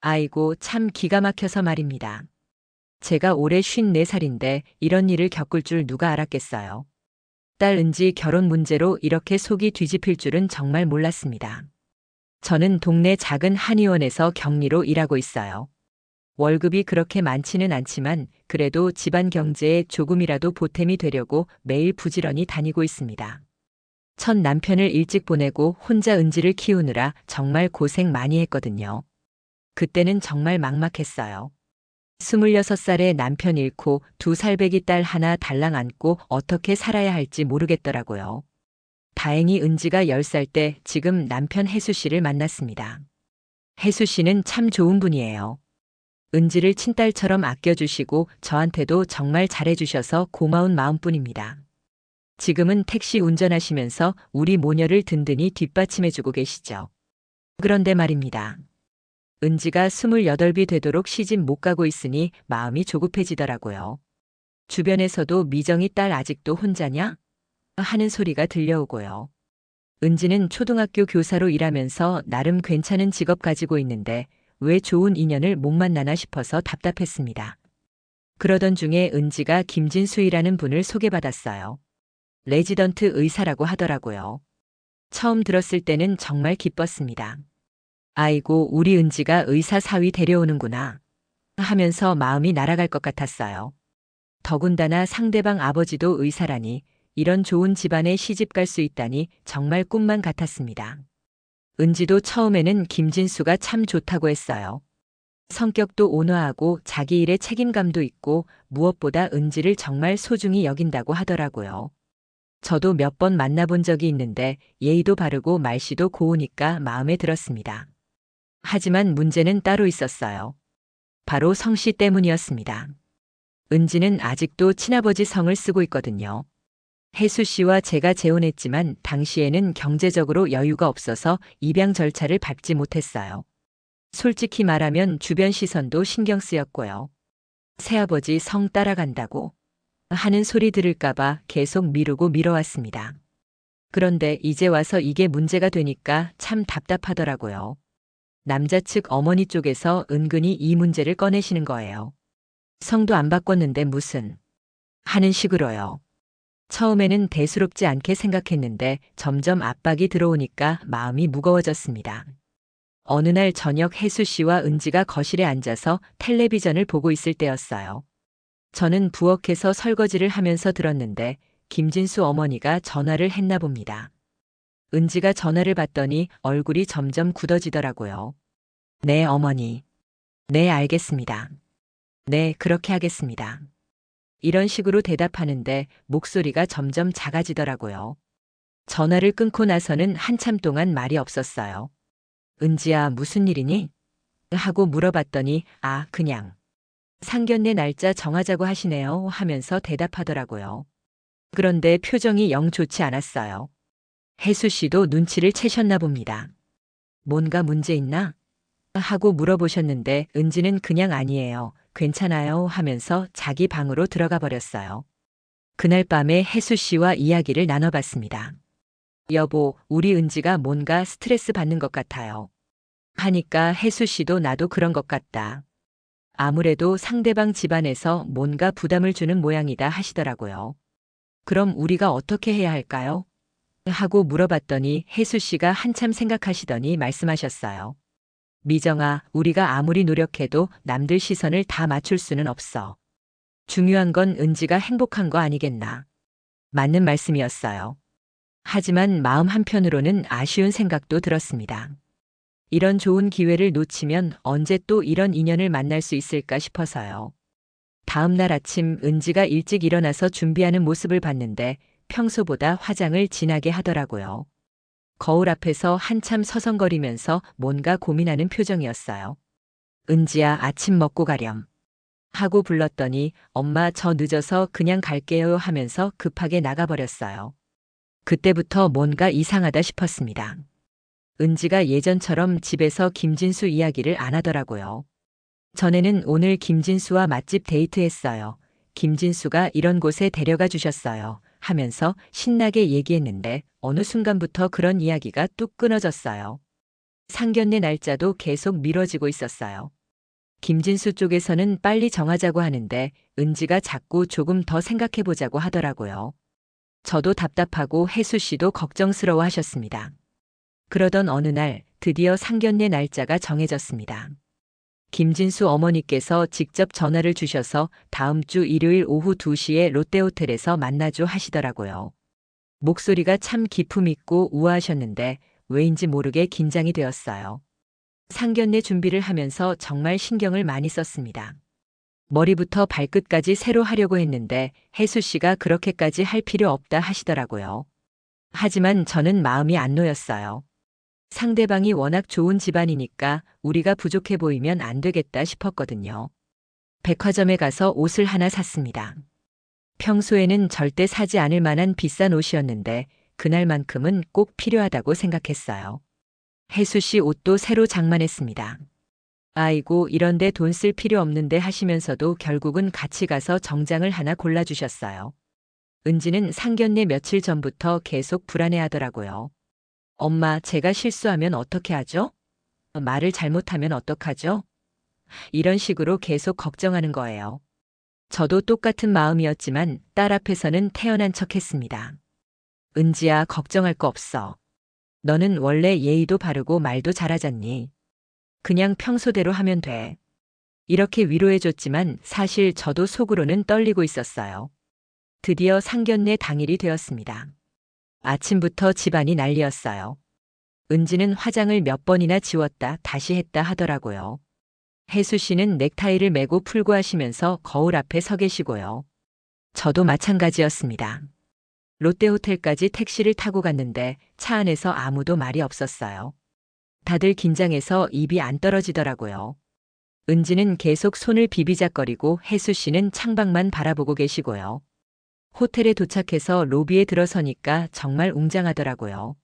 아이고, 참 기가 막혀서 말입니다. 제가 올해 54살인데 이런 일을 겪을 줄 누가 알았겠어요. 딸 은지 결혼 문제로 이렇게 속이 뒤집힐 줄은 정말 몰랐습니다. 저는 동네 작은 한의원에서 격리로 일하고 있어요. 월급이 그렇게 많지는 않지만 그래도 집안 경제에 조금이라도 보탬이 되려고 매일 부지런히 다니고 있습니다. 첫 남편을 일찍 보내고 혼자 은지를 키우느라 정말 고생 많이 했거든요. 그때는 정말 막막했어요. 26살에 남편 잃고 2살배기 딸 하나 달랑 안고 어떻게 살아야 할지 모르겠더라고요. 다행히 은지가 10살 때 지금 남편 혜수 씨를 만났습니다. 혜수 씨는 참 좋은 분이에요. 은지를 친딸처럼 아껴주시고 저한테도 정말 잘해주셔서 고마운 마음뿐입니다. 지금은 택시 운전하시면서 우리 모녀를 든든히 뒷받침해주고 계시죠. 그런데 말입니다. 은지가 28이 되도록 시집 못 가고 있으니 마음이 조급해지더라고요. 주변에서도 미정이 딸 아직도 혼자냐? 하는 소리가 들려오고요. 은지는 초등학교 교사로 일하면서 나름 괜찮은 직업 가지고 있는데 왜 좋은 인연을 못 만나나 싶어서 답답했습니다. 그러던 중에 은지가 김진수이라는 분을 소개받았어요. 레지던트 의사라고 하더라고요. 처음 들었을 때는 정말 기뻤습니다. 아이고, 우리 은지가 의사 사위 데려오는구나 하면서 마음이 날아갈 것 같았어요. 더군다나 상대방 아버지도 의사라니 이런 좋은 집안에 시집 갈 수 있다니 정말 꿈만 같았습니다. 은지도 처음에는 김진수가 참 좋다고 했어요. 성격도 온화하고 자기 일에 책임감도 있고 무엇보다 은지를 정말 소중히 여긴다고 하더라고요. 저도 몇 번 만나본 적이 있는데 예의도 바르고 말씨도 고우니까 마음에 들었습니다. 하지만 문제는 따로 있었어요. 바로 성씨 때문이었습니다. 은지는 아직도 친아버지 성을 쓰고 있거든요. 혜수 씨와 제가 재혼했지만 당시에는 경제적으로 여유가 없어서 입양 절차를 밟지 못했어요. 솔직히 말하면 주변 시선도 신경 쓰였고요. 새아버지 성 따라간다고 하는 소리 들을까봐 계속 미루고 미뤄왔습니다. 그런데 이제 와서 이게 문제가 되니까 참 답답하더라고요. 남자 측 어머니 쪽에서 은근히 이 문제를 꺼내시는 거예요. 성도 안 바꿨는데 무슨 하는 식으로요. 처음에는 대수롭지 않게 생각했는데 점점 압박이 들어오니까 마음이 무거워졌습니다. 어느 날 저녁 혜수 씨와 은지가 거실에 앉아서 텔레비전을 보고 있을 때였어요. 저는 부엌에서 설거지를 하면서 들었는데 김진수 어머니가 전화를 했나 봅니다. 은지가 전화를 받더니 얼굴이 점점 굳어지더라고요. 네, 어머니. 네, 알겠습니다. 네, 그렇게 하겠습니다. 이런 식으로 대답하는데 목소리가 점점 작아지더라고요. 전화를 끊고 나서는 한참 동안 말이 없었어요. 은지야, 무슨 일이니? 하고 물어봤더니 그냥 상견례 날짜 정하자고 하시네요 하면서 대답하더라고요. 그런데 표정이 영 좋지 않았어요. 혜수 씨도 눈치를 채셨나 봅니다. 뭔가 문제 있나? 하고 물어보셨는데 은지는 그냥 아니에요. 괜찮아요 하면서 자기 방으로 들어가 버렸어요. 그날 밤에 혜수 씨와 이야기를 나눠봤습니다. 여보, 우리 은지가 뭔가 스트레스 받는 것 같아요. 하니까 혜수 씨도 나도 그런 것 같다. 아무래도 상대방 집안에서 뭔가 부담을 주는 모양이다 하시더라고요. 그럼 우리가 어떻게 해야 할까요? 하고 물어봤더니 혜수 씨가 한참 생각하시더니 말씀하셨어요. 미정아, 우리가 아무리 노력해도 남들 시선을 다 맞출 수는 없어. 중요한 건 은지가 행복한 거 아니겠나. 맞는 말씀이었어요. 하지만 마음 한편으로는 아쉬운 생각도 들었습니다. 이런 좋은 기회를 놓치면 언제 또 이런 인연을 만날 수 있을까 싶어서요. 다음 날 아침 은지가 일찍 일어나서 준비하는 모습을 봤는데 평소보다 화장을 진하게 하더라고요. 거울 앞에서 한참 서성거리면서 뭔가 고민하는 표정이었어요. 은지야, 아침 먹고 가렴. 하고 불렀더니 엄마 저 늦어서 그냥 갈게요 하면서 급하게 나가버렸어요. 그때부터 뭔가 이상하다 싶었습니다. 은지가 예전처럼 집에서 김진수 이야기를 안 하더라고요. 전에는 오늘 김진수와 맛집 데이트했어요. 김진수가 이런 곳에 데려가 주셨어요. 하면서 신나게 얘기했는데 어느 순간부터 그런 이야기가 뚝 끊어졌어요. 상견례 날짜도 계속 미뤄지고 있었어요. 김진수 쪽에서는 빨리 정하자고 하는데 은지가 자꾸 조금 더 생각해보자고 하더라고요. 저도 답답하고 혜수 씨도 걱정스러워 하셨습니다. 그러던 어느 날 드디어 상견례 날짜가 정해졌습니다. 김진수 어머니께서 직접 전화를 주셔서 다음 주 일요일 오후 2시에 롯데호텔에서 만나줘 하시더라고요. 목소리가 참 기품 있고 우아하셨는데 왜인지 모르게 긴장이 되었어요. 상견례 준비를 하면서 정말 신경을 많이 썼습니다. 머리부터 발끝까지 새로 하려고 했는데 혜수 씨가 그렇게까지 할 필요 없다 하시더라고요. 하지만 저는 마음이 안 놓였어요. 상대방이 워낙 좋은 집안이니까 우리가 부족해 보이면 안 되겠다 싶었거든요. 백화점에 가서 옷을 하나 샀습니다. 평소에는 절대 사지 않을 만한 비싼 옷이었는데 그날만큼은 꼭 필요하다고 생각했어요. 혜수 씨 옷도 새로 장만했습니다. 아이고, 이런데 돈 쓸 필요 없는데 하시면서도 결국은 같이 가서 정장을 하나 골라주셨어요. 은지는 상견례 며칠 전부터 계속 불안해하더라고요. 엄마, 제가 실수하면 어떻게 하죠? 말을 잘못하면 어떡하죠? 이런 식으로 계속 걱정하는 거예요. 저도 똑같은 마음이었지만 딸 앞에서는 태연한 척했습니다. 은지야, 걱정할 거 없어. 너는 원래 예의도 바르고 말도 잘하잖니. 그냥 평소대로 하면 돼. 이렇게 위로해줬지만 사실 저도 속으로는 떨리고 있었어요. 드디어 상견례 당일이 되었습니다. 아침부터 집안이 난리였어요. 은지는 화장을 몇 번이나 지웠다 다시 했다 하더라고요. 혜수 씨는 넥타이를 매고 풀고 하시면서 거울 앞에 서 계시고요. 저도 마찬가지였습니다. 롯데호텔까지 택시를 타고 갔는데 차 안에서 아무도 말이 없었어요. 다들 긴장해서 입이 안 떨어지더라고요. 은지는 계속 손을 비비작거리고 혜수 씨는 창밖만 바라보고 계시고요. 호텔에 도착해서 로비에 들어서니까 정말 웅장하더라고요.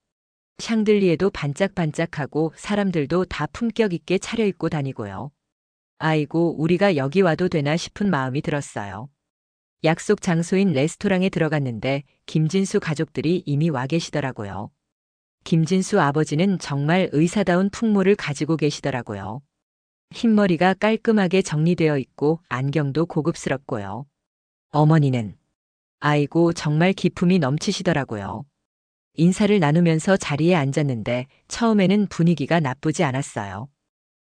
샹들리에도 반짝반짝하고 사람들도 다 품격 있게 차려입고 다니고요. 아이고, 우리가 여기 와도 되나 싶은 마음이 들었어요. 약속 장소인 레스토랑에 들어갔는데 김진수 가족들이 이미 와 계시더라고요. 김진수 아버지는 정말 의사다운 풍모를 가지고 계시더라고요. 흰머리가 깔끔하게 정리되어 있고 안경도 고급스럽고요. 어머니는 아이고, 정말 기품이 넘치시더라고요. 인사를 나누면서 자리에 앉았는데 처음에는 분위기가 나쁘지 않았어요.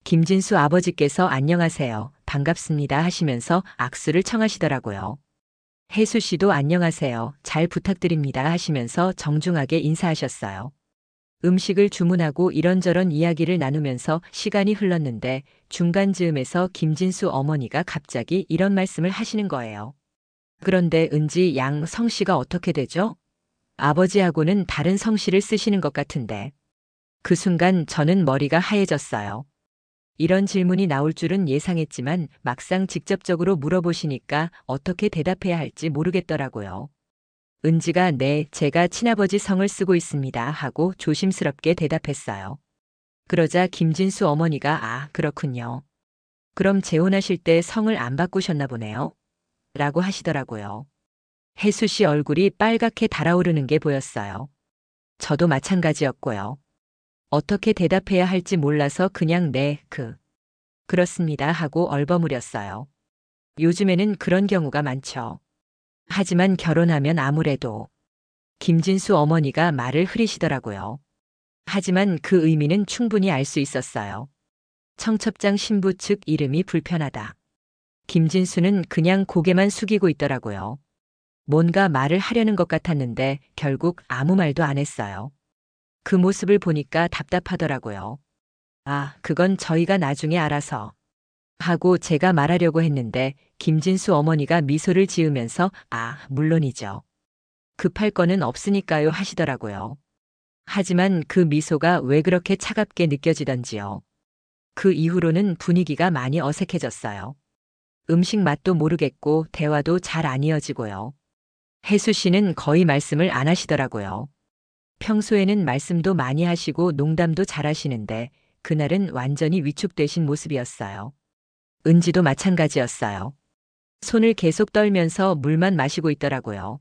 김진수 아버지께서 안녕하세요, 반갑습니다 하시면서 악수를 청하시더라고요. 혜수 씨도 안녕하세요, 잘 부탁드립니다 하시면서 정중하게 인사하셨어요. 음식을 주문하고 이런저런 이야기를 나누면서 시간이 흘렀는데 중간 즈음에서 김진수 어머니가 갑자기 이런 말씀을 하시는 거예요. 그런데 은지 양 성씨가 어떻게 되죠? 아버지하고는 다른 성씨를 쓰시는 것 같은데. 그 순간 저는 머리가 하얘졌어요. 이런 질문이 나올 줄은 예상했지만 막상 직접적으로 물어보시니까 어떻게 대답해야 할지 모르겠더라고요. 은지가 네, 제가 친아버지 성을 쓰고 있습니다 하고 조심스럽게 대답했어요. 그러자 김진수 어머니가 아, 그렇군요. 그럼 재혼하실 때 성을 안 바꾸셨나 보네요. 라고 하시더라고요. 혜수 씨 얼굴이 빨갛게 달아오르는 게 보였어요. 저도 마찬가지였고요. 어떻게 대답해야 할지 몰라서 그냥 네, 그렇습니다 하고 얼버무렸어요. 요즘에는 그런 경우가 많죠. 하지만 결혼하면 아무래도 김진수 어머니가 말을 흐리시더라고요. 하지만 그 의미는 충분히 알 수 있었어요. 청첩장 신부 측 이름이 불편하다. 김진수는 그냥 고개만 숙이고 있더라고요. 뭔가 말을 하려는 것 같았는데 결국 아무 말도 안 했어요. 그 모습을 보니까 답답하더라고요. 아, 그건 저희가 나중에 알아서 하고 제가 말하려고 했는데 김진수 어머니가 미소를 지으면서 아, 물론이죠. 급할 거는 없으니까요 하시더라고요. 하지만 그 미소가 왜 그렇게 차갑게 느껴지던지요. 그 이후로는 분위기가 많이 어색해졌어요. 음식 맛도 모르겠고 대화도 잘 안 이어지고요. 혜수 씨는 거의 말씀을 안 하시더라고요. 평소에는 말씀도 많이 하시고 농담도 잘 하시는데 그날은 완전히 위축되신 모습이었어요. 은지도 마찬가지였어요. 손을 계속 떨면서 물만 마시고 있더라고요.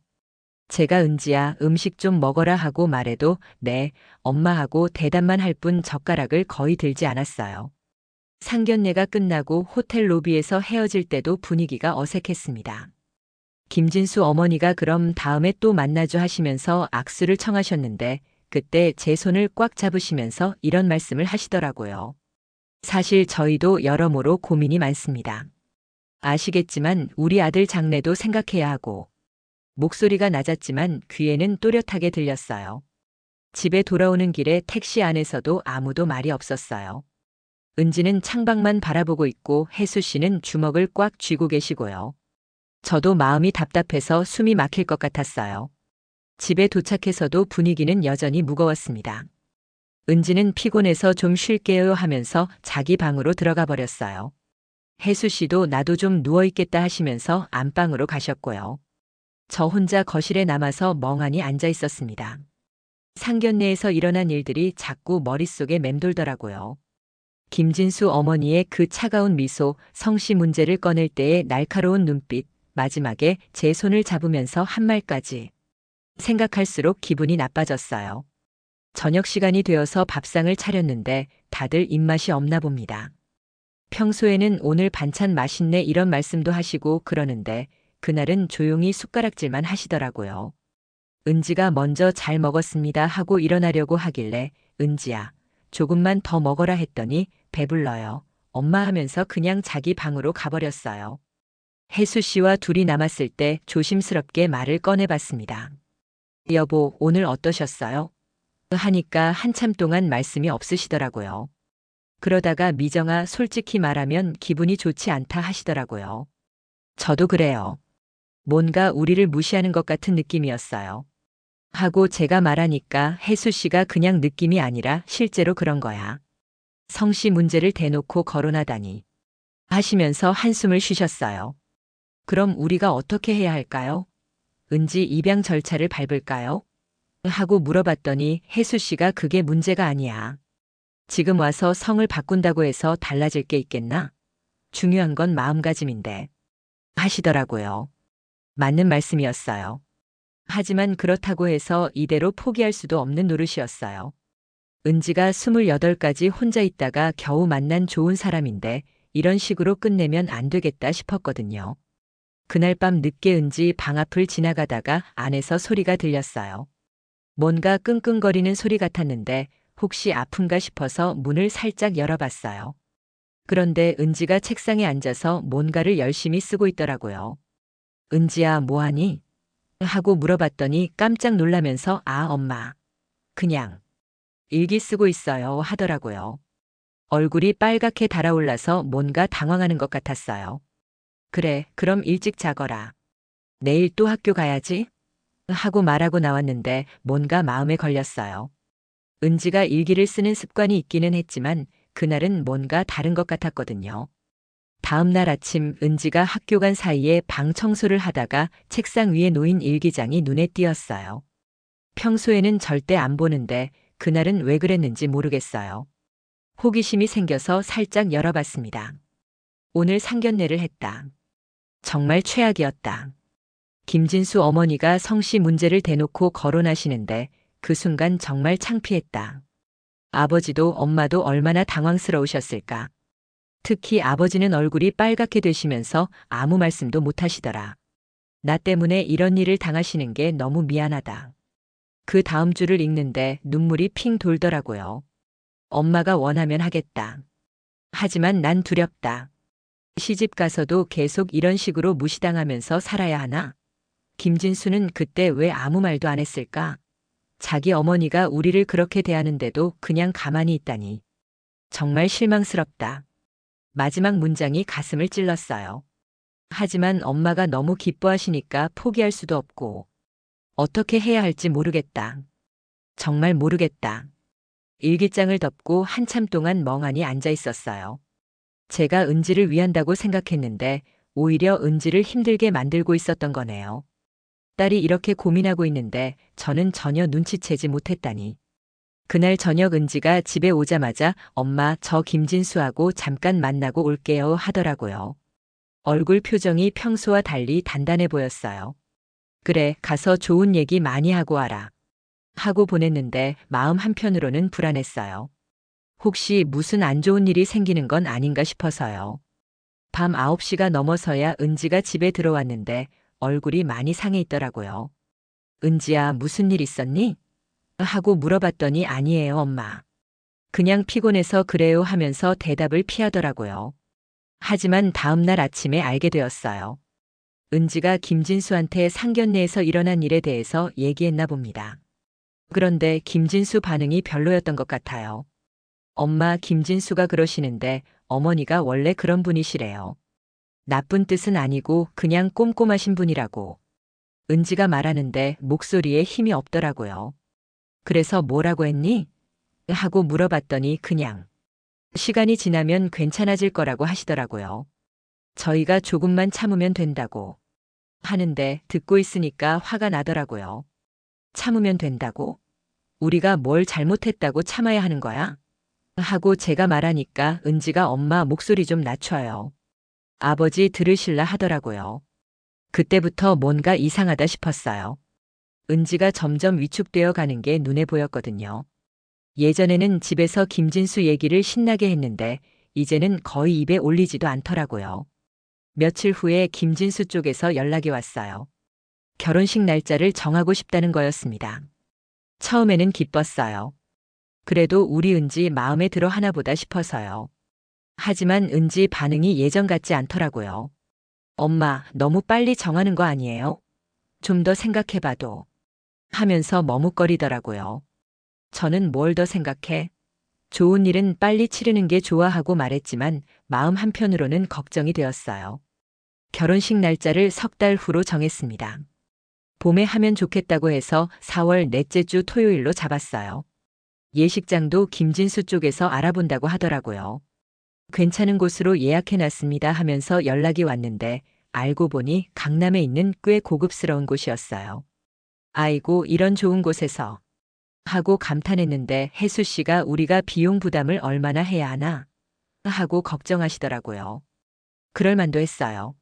제가 은지야, 음식 좀 먹어라 하고 말해도 네, 엄마 하고 대답만 할 뿐 젓가락을 거의 들지 않았어요. 상견례가 끝나고 호텔 로비에서 헤어질 때도 분위기가 어색했습니다. 김진수 어머니가 그럼 다음에 또 만나죠 하시면서 악수를 청하셨는데 그때 제 손을 꽉 잡으시면서 이런 말씀을 하시더라고요. 사실 저희도 여러모로 고민이 많습니다. 아시겠지만 우리 아들 장래도 생각해야 하고 목소리가 낮았지만 귀에는 또렷하게 들렸어요. 집에 돌아오는 길에 택시 안에서도 아무도 말이 없었어요. 은지는 창밖만 바라보고 있고 혜수 씨는 주먹을 꽉 쥐고 계시고요. 저도 마음이 답답해서 숨이 막힐 것 같았어요. 집에 도착해서도 분위기는 여전히 무거웠습니다. 은지는 피곤해서 좀 쉴게요 하면서 자기 방으로 들어가 버렸어요. 혜수 씨도 나도 좀 누워있겠다 하시면서 안방으로 가셨고요. 저 혼자 거실에 남아서 멍하니 앉아 있었습니다. 상견례에서 일어난 일들이 자꾸 머릿속에 맴돌더라고요. 김진수 어머니의 그 차가운 미소, 성씨 문제를 꺼낼 때의 날카로운 눈빛, 마지막에 제 손을 잡으면서 한 말까지. 생각할수록 기분이 나빠졌어요. 저녁 시간이 되어서 밥상을 차렸는데 다들 입맛이 없나 봅니다. 평소에는 오늘 반찬 맛있네 이런 말씀도 하시고 그러는데 그날은 조용히 숟가락질만 하시더라고요. 은지가 먼저 잘 먹었습니다 하고 일어나려고 하길래 은지야, 조금만 더 먹어라 했더니 배불러요. 엄마 하면서 그냥 자기 방으로 가버렸어요. 혜수 씨와 둘이 남았을 때 조심스럽게 말을 꺼내봤습니다. 여보, 오늘 어떠셨어요? 하니까 한참 동안 말씀이 없으시더라고요. 그러다가 미정아 솔직히 말하면 기분이 좋지 않다 하시더라고요. 저도 그래요. 뭔가 우리를 무시하는 것 같은 느낌이었어요. 하고 제가 말하니까 혜수 씨가 그냥 느낌이 아니라 실제로 그런 거야. 성씨 문제를 대놓고 거론하다니. 하시면서 한숨을 쉬셨어요. 그럼 우리가 어떻게 해야 할까요? 은지 입양 절차를 밟을까요? 하고 물어봤더니 혜수 씨가 그게 문제가 아니야. 지금 와서 성을 바꾼다고 해서 달라질 게 있겠나? 중요한 건 마음가짐인데. 하시더라고요. 맞는 말씀이었어요. 하지만 그렇다고 해서 이대로 포기할 수도 없는 노릇이었어요. 은지가 28까지 혼자 있다가 겨우 만난 좋은 사람인데 이런 식으로 끝내면 안 되겠다 싶었거든요. 그날 밤 늦게 은지 방 앞을 지나가다가 안에서 소리가 들렸어요. 뭔가 끙끙거리는 소리 같았는데 혹시 아픈가 싶어서 문을 살짝 열어봤어요. 그런데 은지가 책상에 앉아서 뭔가를 열심히 쓰고 있더라고요. 은지야, 뭐하니? 하고 물어봤더니 깜짝 놀라면서 엄마. 그냥 일기 쓰고 있어요 하더라고요. 얼굴이 빨갛게 달아올라서 뭔가 당황하는 것 같았어요. 그래, 그럼 일찍 자거라. 내일 또 학교 가야지? 하고 말하고 나왔는데 뭔가 마음에 걸렸어요. 은지가 일기를 쓰는 습관이 있기는 했지만 그날은 뭔가 다른 것 같았거든요. 다음 날 아침 은지가 학교 간 사이에 방 청소를 하다가 책상 위에 놓인 일기장이 눈에 띄었어요. 평소에는 절대 안 보는데 그날은 왜 그랬는지 모르겠어요. 호기심이 생겨서 살짝 열어봤습니다. 오늘 상견례를 했다. 정말 최악이었다. 김진수 어머니가 성씨 문제를 대놓고 거론하시는데 그 순간 정말 창피했다. 아버지도 엄마도 얼마나 당황스러우셨을까. 특히 아버지는 얼굴이 빨갛게 되시면서 아무 말씀도 못 하시더라. 나 때문에 이런 일을 당하시는 게 너무 미안하다. 그 다음 줄을 읽는데 눈물이 핑 돌더라고요. 엄마가 원하면 하겠다. 하지만 난 두렵다. 시집 가서도 계속 이런 식으로 무시당하면서 살아야 하나? 김진수는 그때 왜 아무 말도 안 했을까? 자기 어머니가 우리를 그렇게 대하는데도 그냥 가만히 있다니. 정말 실망스럽다. 마지막 문장이 가슴을 찔렀어요. 하지만 엄마가 너무 기뻐하시니까 포기할 수도 없고 어떻게 해야 할지 모르겠다. 정말 모르겠다. 일기장을 덮고 한참 동안 멍하니 앉아 있었어요. 제가 은지를 위한다고 생각했는데 오히려 은지를 힘들게 만들고 있었던 거네요. 딸이 이렇게 고민하고 있는데 저는 전혀 눈치채지 못했다니. 그날 저녁 은지가 집에 오자마자 엄마 저 김진수하고 잠깐 만나고 올게요 하더라고요. 얼굴 표정이 평소와 달리 단단해 보였어요. 그래, 가서 좋은 얘기 많이 하고 와라. 하고 보냈는데 마음 한편으로는 불안했어요. 혹시 무슨 안 좋은 일이 생기는 건 아닌가 싶어서요. 밤 9시가 넘어서야 은지가 집에 들어왔는데 얼굴이 많이 상해 있더라고요. 은지야, 무슨 일 있었니? 하고 물어봤더니 아니에요, 엄마. 그냥 피곤해서 그래요 하면서 대답을 피하더라고요. 하지만 다음 날 아침에 알게 되었어요. 은지가 김진수한테 상견례에서 일어난 일에 대해서 얘기했나 봅니다. 그런데 김진수 반응이 별로였던 것 같아요. 엄마, 김진수가 그러시는데 어머니가 원래 그런 분이시래요. 나쁜 뜻은 아니고 그냥 꼼꼼하신 분이라고. 은지가 말하는데 목소리에 힘이 없더라고요. 그래서 뭐라고 했니? 하고 물어봤더니 그냥 시간이 지나면 괜찮아질 거라고 하시더라고요. 저희가 조금만 참으면 된다고 하는데 듣고 있으니까 화가 나더라고요. 참으면 된다고? 우리가 뭘 잘못했다고 참아야 하는 거야? 하고 제가 말하니까 은지가 엄마 목소리 좀 낮춰요. 아버지 들으실라 하더라고요. 그때부터 뭔가 이상하다 싶었어요. 은지가 점점 위축되어 가는 게 눈에 보였거든요. 예전에는 집에서 김진수 얘기를 신나게 했는데 이제는 거의 입에 올리지도 않더라고요. 며칠 후에 김진수 쪽에서 연락이 왔어요. 결혼식 날짜를 정하고 싶다는 거였습니다. 처음에는 기뻤어요. 그래도 우리 은지 마음에 들어 하나 보다 싶어서요. 하지만 은지 반응이 예전 같지 않더라고요. 엄마, 너무 빨리 정하는 거 아니에요? 좀 더 생각해봐도. 하면서 머뭇거리더라고요. 저는 뭘 더 생각해? 좋은 일은 빨리 치르는 게 좋아하고 말했지만 마음 한편으로는 걱정이 되었어요. 결혼식 날짜를 3달 후로 정했습니다. 봄에 하면 좋겠다고 해서 4월 넷째 주 토요일로 잡았어요. 예식장도 김진수 쪽에서 알아본다고 하더라고요. 괜찮은 곳으로 예약해놨습니다 하면서 연락이 왔는데 알고 보니 강남에 있는 꽤 고급스러운 곳이었어요. 아이고, 이런 좋은 곳에서 하고 감탄했는데 혜수 씨가 우리가 비용 부담을 얼마나 해야 하나 하고 걱정하시더라고요. 그럴 만도 했어요.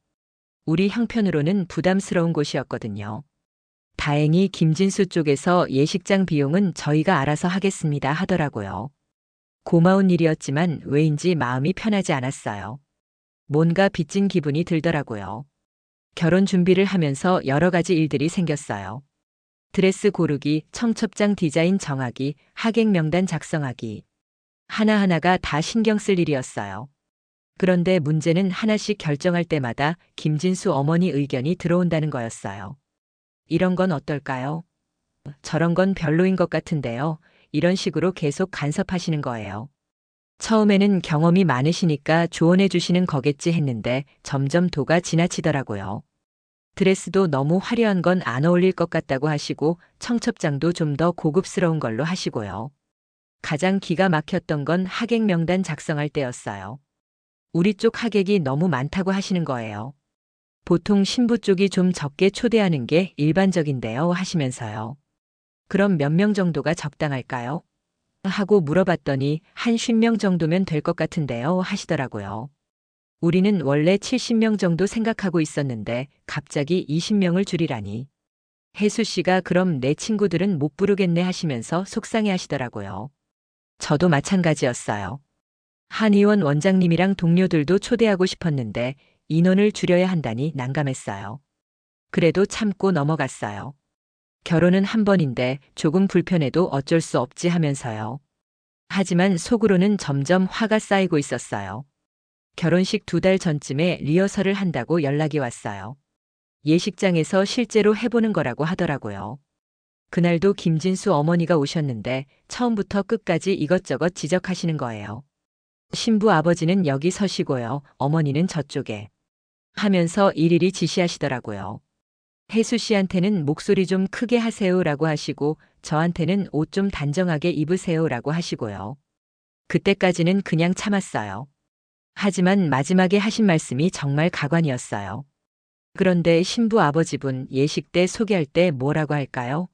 우리 형편으로는 부담스러운 곳이었거든요. 다행히 김진수 쪽에서 예식장 비용은 저희가 알아서 하겠습니다 하더라고요. 고마운 일이었지만 왜인지 마음이 편하지 않았어요. 뭔가 빚진 기분이 들더라고요. 결혼 준비를 하면서 여러 가지 일들이 생겼어요. 드레스 고르기, 청첩장 디자인 정하기, 하객 명단 작성하기. 하나하나가 다 신경 쓸 일이었어요. 그런데 문제는 하나씩 결정할 때마다 김진수 어머니 의견이 들어온다는 거였어요. 이런 건 어떨까요? 저런 건 별로인 것 같은데요. 이런 식으로 계속 간섭하시는 거예요. 처음에는 경험이 많으시니까 조언해 주시는 거겠지 했는데 점점 도가 지나치더라고요. 드레스도 너무 화려한 건 안 어울릴 것 같다고 하시고 청첩장도 좀 더 고급스러운 걸로 하시고요. 가장 기가 막혔던 건 하객 명단 작성할 때였어요. 우리 쪽 하객이 너무 많다고 하시는 거예요. 보통 신부 쪽이 좀 적게 초대하는 게 일반적인데요 하시면서요. 그럼 몇 명 정도가 적당할까요? 하고 물어봤더니 한 50명 정도면 될 것 같은데요 하시더라고요. 우리는 원래 70명 정도 생각하고 있었는데 갑자기 20명을 줄이라니. 혜수 씨가 그럼 내 친구들은 못 부르겠네 하시면서 속상해 하시더라고요. 저도 마찬가지였어요. 한의원 원장님이랑 동료들도 초대하고 싶었는데 인원을 줄여야 한다니 난감했어요. 그래도 참고 넘어갔어요. 결혼은 한 번인데 조금 불편해도 어쩔 수 없지 하면서요. 하지만 속으로는 점점 화가 쌓이고 있었어요. 결혼식 2달 전쯤에 리허설을 한다고 연락이 왔어요. 예식장에서 실제로 해보는 거라고 하더라고요. 그날도 김진수 어머니가 오셨는데 처음부터 끝까지 이것저것 지적하시는 거예요. 신부 아버지는 여기 서시고요. 어머니는 저쪽에. 하면서 일일이 지시하시더라고요. 혜수 씨한테는 목소리 좀 크게 하세요라고 하시고 저한테는 옷 좀 단정하게 입으세요라고 하시고요. 그때까지는 그냥 참았어요. 하지만 마지막에 하신 말씀이 정말 가관이었어요. 그런데 신부 아버지분 예식 때 소개할 때 뭐라고 할까요?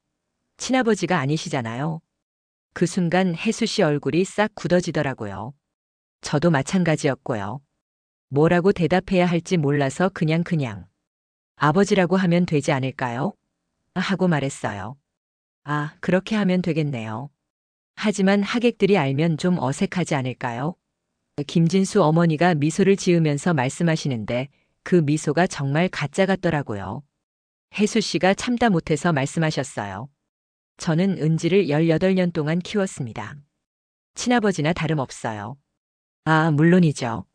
친아버지가 아니시잖아요. 그 순간 혜수 씨 얼굴이 싹 굳어지더라고요. 저도 마찬가지였고요. 뭐라고 대답해야 할지 몰라서 그냥 아버지라고 하면 되지 않을까요? 하고 말했어요. 아, 그렇게 하면 되겠네요. 하지만 하객들이 알면 좀 어색하지 않을까요? 김진수 어머니가 미소를 지으면서 말씀하시는데 그 미소가 정말 가짜 같더라고요. 혜수 씨가 참다 못해서 말씀하셨어요. 저는 은지를 18년 동안 키웠습니다. 친아버지나 다름없어요. 아, 물론이죠.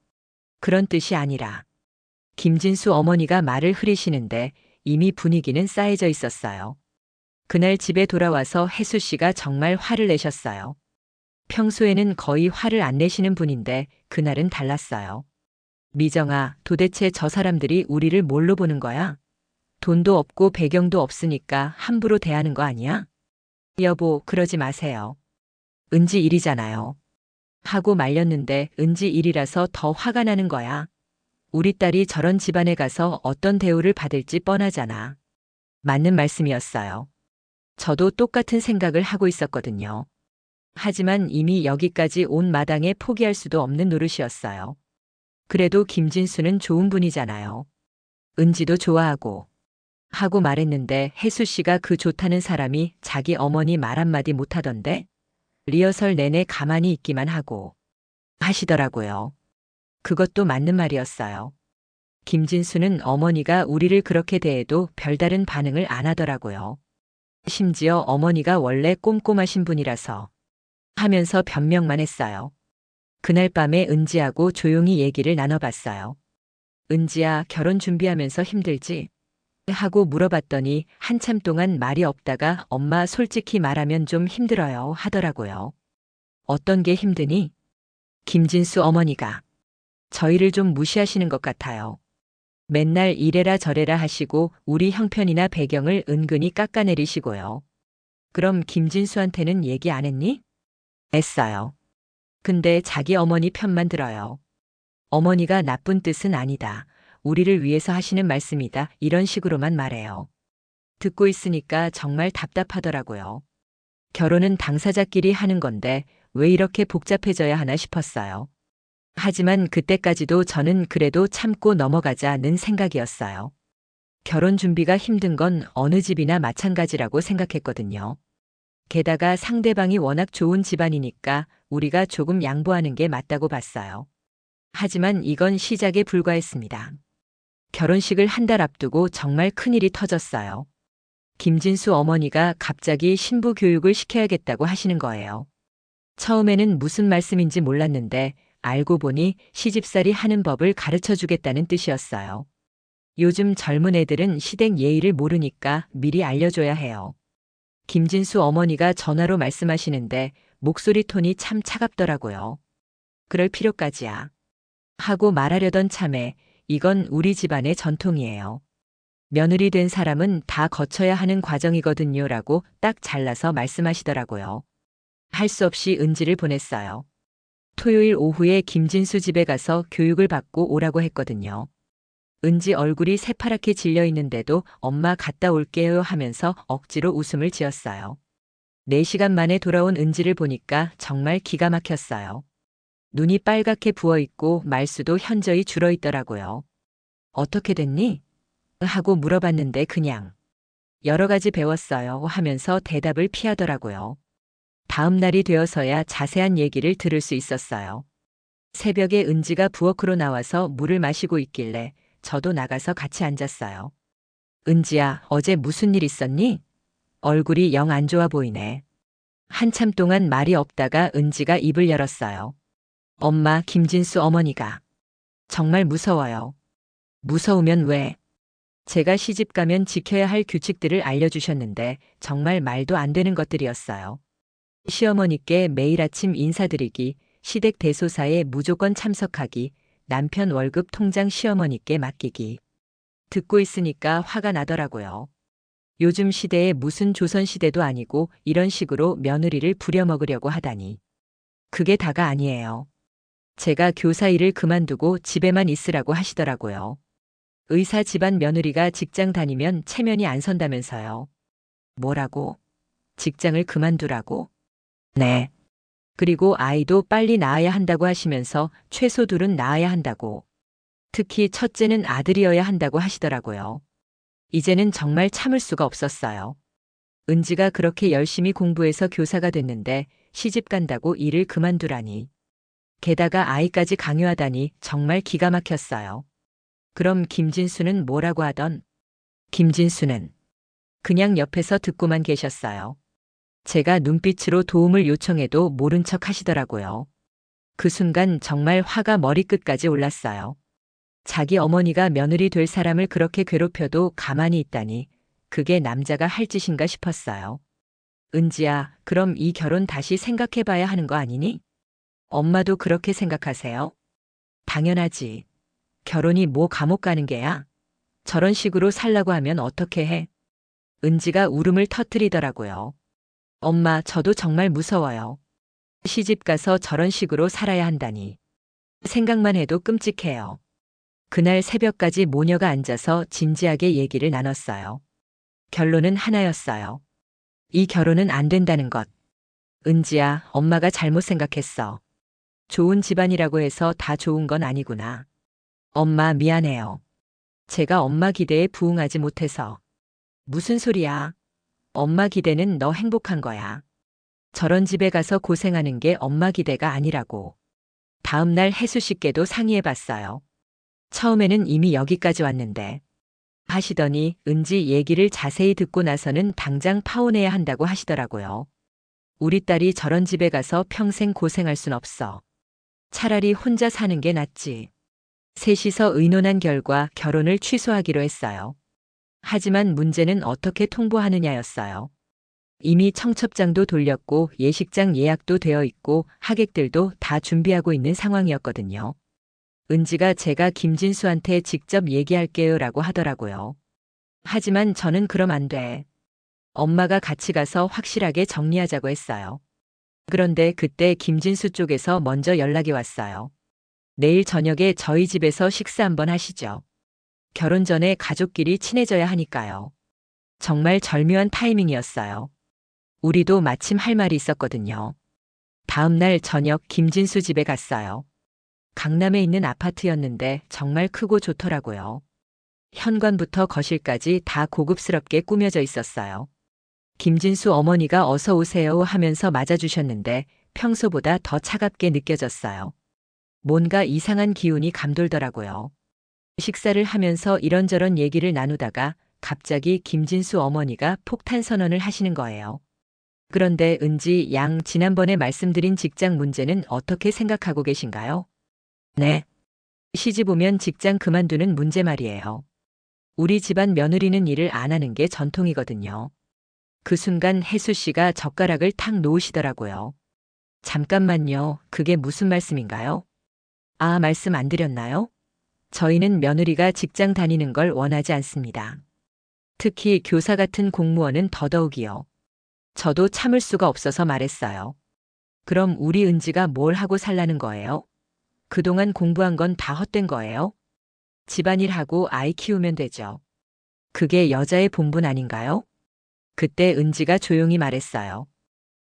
그런 뜻이 아니라. 김진수 어머니가 말을 흐리시는데 이미 분위기는 싸해져 있었어요. 그날 집에 돌아와서 혜수 씨가 정말 화를 내셨어요. 평소에는 거의 화를 안 내시는 분인데 그날은 달랐어요. 미정아, 도대체 저 사람들이 우리를 뭘로 보는 거야? 돈도 없고 배경도 없으니까 함부로 대하는 거 아니야? 여보, 그러지 마세요. 은지 일이잖아요. 하고 말렸는데 은지 일이라서 더 화가 나는 거야. 우리 딸이 저런 집안에 가서 어떤 대우를 받을지 뻔하잖아. 맞는 말씀이었어요. 저도 똑같은 생각을 하고 있었거든요. 하지만 이미 여기까지 온 마당에 포기할 수도 없는 노릇이었어요. 그래도 김진수는 좋은 분이잖아요. 은지도 좋아하고. 하고 말했는데 혜수 씨가 그 좋다는 사람이 자기 어머니 말 한마디 못하던데? 리허설 내내 가만히 있기만 하고 하시더라고요. 그것도 맞는 말이었어요. 김진수는 어머니가 우리를 그렇게 대해도 별다른 반응을 안 하더라고요. 심지어 어머니가 원래 꼼꼼하신 분이라서 하면서 변명만 했어요. 그날 밤에 은지하고 조용히 얘기를 나눠봤어요. 은지야, 결혼 준비하면서 힘들지? 하고 물어봤더니 한참 동안 말이 없다가 엄마 솔직히 말하면 좀 힘들어요 하더라고요. 어떤 게 힘드니? 김진수 어머니가 저희를 좀 무시하시는 것 같아요. 맨날 이래라 저래라 하시고 우리 형편이나 배경을 은근히 깎아내리시고요. 그럼 김진수한테는 얘기 안 했니? 했어요. 근데 자기 어머니 편만 들어요. 어머니가 나쁜 뜻은 아니다. 우리를 위해서 하시는 말씀이다. 이런 식으로만 말해요. 듣고 있으니까 정말 답답하더라고요. 결혼은 당사자끼리 하는 건데 왜 이렇게 복잡해져야 하나 싶었어요. 하지만 그때까지도 저는 그래도 참고 넘어가자는 생각이었어요. 결혼 준비가 힘든 건 어느 집이나 마찬가지라고 생각했거든요. 게다가 상대방이 워낙 좋은 집안이니까 우리가 조금 양보하는 게 맞다고 봤어요. 하지만 이건 시작에 불과했습니다. 결혼식을 한 달 앞두고 정말 큰일이 터졌어요. 김진수 어머니가 갑자기 신부 교육을 시켜야겠다고 하시는 거예요. 처음에는 무슨 말씀인지 몰랐는데 알고 보니 시집살이 하는 법을 가르쳐 주겠다는 뜻이었어요. 요즘 젊은 애들은 시댁 예의를 모르니까 미리 알려줘야 해요. 김진수 어머니가 전화로 말씀하시는데 목소리 톤이 참 차갑더라고요. 그럴 필요까지야. 하고 말하려던 참에 이건 우리 집안의 전통이에요. 며느리 된 사람은 다 거쳐야 하는 과정이거든요 라고 딱 잘라서 말씀하시더라고요. 할 수 없이 은지를 보냈어요. 토요일 오후에 김진수 집에 가서 교육을 받고 오라고 했거든요. 은지 얼굴이 새파랗게 질려 있는데도 엄마 갔다 올게요 하면서 억지로 웃음을 지었어요. 4시간 만에 돌아온 은지를 보니까 정말 기가 막혔어요. 눈이 빨갛게 부어있고 말수도 현저히 줄어있더라고요. 어떻게 됐니? 하고 물어봤는데 그냥 여러 가지 배웠어요 하면서 대답을 피하더라고요. 다음 날이 되어서야 자세한 얘기를 들을 수 있었어요. 새벽에 은지가 부엌으로 나와서 물을 마시고 있길래 저도 나가서 같이 앉았어요. 은지야, 어제 무슨 일 있었니? 얼굴이 영 안 좋아 보이네. 한참 동안 말이 없다가 은지가 입을 열었어요. 엄마, 김진수 어머니가 정말 무서워요. 무서우면 왜? 제가 시집 가면 지켜야 할 규칙들을 알려주셨는데 정말 말도 안 되는 것들이었어요. 시어머니께 매일 아침 인사드리기, 시댁 대소사에 무조건 참석하기, 남편 월급 통장 시어머니께 맡기기. 듣고 있으니까 화가 나더라고요. 요즘 시대에 무슨 조선시대도 아니고 이런 식으로 며느리를 부려먹으려고 하다니. 그게 다가 아니에요. 제가 교사 일을 그만두고 집에만 있으라고 하시더라고요. 의사 집안 며느리가 직장 다니면 체면이 안 선다면서요. 뭐라고? 직장을 그만두라고? 네. 그리고 아이도 빨리 낳아야 한다고 하시면서 최소 둘은 낳아야 한다고. 특히 첫째는 아들이어야 한다고 하시더라고요. 이제는 정말 참을 수가 없었어요. 은지가 그렇게 열심히 공부해서 교사가 됐는데 시집 간다고 일을 그만두라니. 게다가 아이까지 강요하다니 정말 기가 막혔어요. 그럼 김진수는 뭐라고 하던? 김진수는 그냥 옆에서 듣고만 계셨어요. 제가 눈빛으로 도움을 요청해도 모른 척 하시더라고요. 그 순간 정말 화가 머리끝까지 올랐어요. 자기 어머니가 며느리 될 사람을 그렇게 괴롭혀도 가만히 있다니 그게 남자가 할 짓인가 싶었어요. 은지야, 그럼 이 결혼 다시 생각해 봐야 하는 거 아니니? 엄마도 그렇게 생각하세요? 당연하지. 결혼이 뭐 감옥 가는 게야? 저런 식으로 살라고 하면 어떻게 해? 은지가 울음을 터뜨리더라고요. 엄마, 저도 정말 무서워요. 시집 가서 저런 식으로 살아야 한다니. 생각만 해도 끔찍해요. 그날 새벽까지 모녀가 앉아서 진지하게 얘기를 나눴어요. 결론은 하나였어요. 이 결혼은 안 된다는 것. 은지야, 엄마가 잘못 생각했어. 좋은 집안이라고 해서 다 좋은 건 아니구나. 엄마 미안해요. 제가 엄마 기대에 부응하지 못해서. 무슨 소리야. 엄마 기대는 너 행복한 거야. 저런 집에 가서 고생하는 게 엄마 기대가 아니라고. 다음 날 혜수 씨께도 상의해 봤어요. 처음에는 이미 여기까지 왔는데 하시더니 은지 얘기를 자세히 듣고 나서는 당장 파혼해야 한다고 하시더라고요. 우리 딸이 저런 집에 가서 평생 고생할 순 없어. 차라리 혼자 사는 게 낫지. 셋이서 의논한 결과 결혼을 취소하기로 했어요. 하지만 문제는 어떻게 통보하느냐였어요. 이미 청첩장도 돌렸고 예식장 예약도 되어 있고 하객들도 다 준비하고 있는 상황이었거든요. 은지가 제가 김진수한테 직접 얘기할게요라고 하더라고요. 하지만 저는 그럼 안 돼. 엄마가 같이 가서 확실하게 정리하자고 했어요. 그런데 그때 김진수 쪽에서 먼저 연락이 왔어요. 내일 저녁에 저희 집에서 식사 한번 하시죠. 결혼 전에 가족끼리 친해져야 하니까요. 정말 절묘한 타이밍이었어요. 우리도 마침 할 말이 있었거든요. 다음 날 저녁 김진수 집에 갔어요. 강남에 있는 아파트였는데 정말 크고 좋더라고요. 현관부터 거실까지 다 고급스럽게 꾸며져 있었어요. 김진수 어머니가 어서 오세요 하면서 맞아주셨는데 평소보다 더 차갑게 느껴졌어요. 뭔가 이상한 기운이 감돌더라고요. 식사를 하면서 이런저런 얘기를 나누다가 갑자기 김진수 어머니가 폭탄 선언을 하시는 거예요. 그런데 은지 양, 지난번에 말씀드린 직장 문제는 어떻게 생각하고 계신가요? 네. 시집 오면 직장 그만두는 문제 말이에요. 우리 집안 며느리는 일을 안 하는 게 전통이거든요. 그 순간 혜수 씨가 젓가락을 탁 놓으시더라고요. 잠깐만요. 그게 무슨 말씀인가요? 아, 말씀 안 드렸나요? 저희는 며느리가 직장 다니는 걸 원하지 않습니다. 특히 교사 같은 공무원은 더더욱이요. 저도 참을 수가 없어서 말했어요. 그럼 우리 은지가 뭘 하고 살라는 거예요? 그동안 공부한 건 다 헛된 거예요? 집안일하고 아이 키우면 되죠. 그게 여자의 본분 아닌가요? 그때 은지가 조용히 말했어요.